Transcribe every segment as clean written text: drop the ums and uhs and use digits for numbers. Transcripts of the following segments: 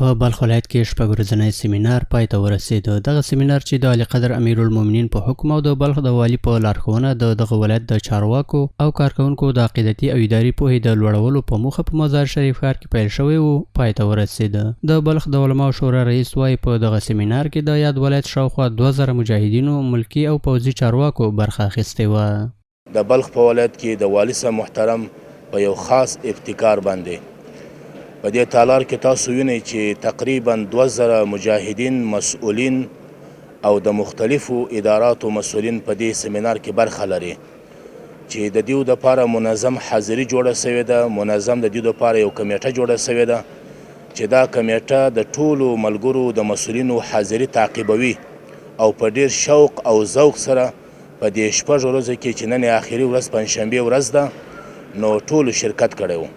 په بلخ ولایت کې شپږ ورځنی سیمینار پای ته ورسید. دغه سیمینار چې د علي قدر امیرالمؤمنین په حکم او د بلخ د والي په لارښوونه دغه ولایت د چارواکو او کارکونکو د عقیدتي او اداري پوهې د لوړولو په موخه په مزار شریف ښار کې پیل شوی و پای ته ورسید. د بلخ د علماو شورا رئیس وایي په دغه سیمینار کې د یاد ولایت شاوخوا 2000 مجاهدینو ملکی او پوځي چارواکو برخه اخیستې وه. د بلخ په ولایت کې د والي صاحب محترم په یو خاص ابتکار باندې په دې تالار کې تاسو وینئ چې تقریبا 2000 مجاهدین مسؤلین او د مختلفو اداراتو مسؤلین په دې سیمینار کې برخه لري چې د دیو دپاره منظم حاضري جوړه سوې ده. منظم د دیو دپاره یو کمیټه جوړه سوې ده چې دا کمیټه د ټولو ملګرو د مسؤلینو حاضري تعقیبوي او په ډیر شوق او ذوق سره په دې شپږ ورځو کې چې نن آخري ورځ پنجشنبې ورځ ده نو ټولو شرکت کړی و.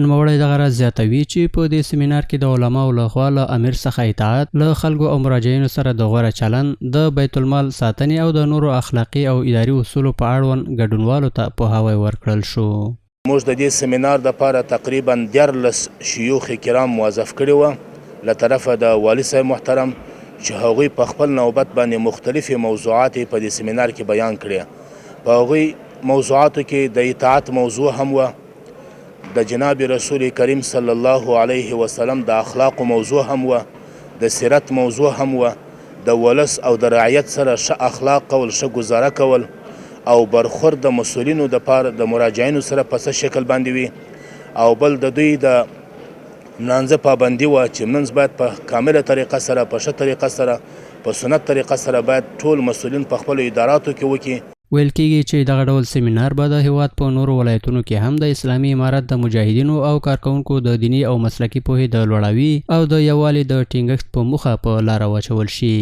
نوموړی دغه راز زیاتوي چې په دې سیمینار کې د علماو لخوا له امیر څخه اطاعت، له خلکو او مراجعینو سره د غوره چلند، د بیت المال ساتنې او د نورو اخلاقي او اداري اصولو په اړوند ګډونوالو ته پوهاوی ورکړل شو. موږ د دې سیمینار دپاره تقریبا 14 شیوخ کرام موظف کړي وه له طرفه د والي صاحب محترم چې هغوی په خپل نوبت باندې مختلفې موضوعات په دې سیمینار کې بیان کړي. په هغوی موضوعاتو کې د اطاعت موضوع هم وه، د جناب رسول کریم صلی الله علیه وسلم د اخلاق موضوع هم وه، د سیرت موضوع هم وه، د ولس او د رعیت سره ښه اخلاق کول، ښه ګزاره کول او برخورد د مسؤلینو دپاره د مراجعینو سره په څه شکل باندې وي، او بل د دوی د لمانځه پابندي وه چې لمونځ باید په کامله طریقه سره، په ښه طریقه سره، په سنت طریقه سره باید ټول مسؤلین په خپلو اداراتو کې وکړي. ویل کېږي چې دغه ډول سیمینار به د هیواد په نورو ولایتونو کې هم د اسلامي امارت د مجاهدینو او کارکونکو د دیني او مسلکي پوهې د لوړاوي او د یووالي د ټینګښت په موخه په لاره واچول شي.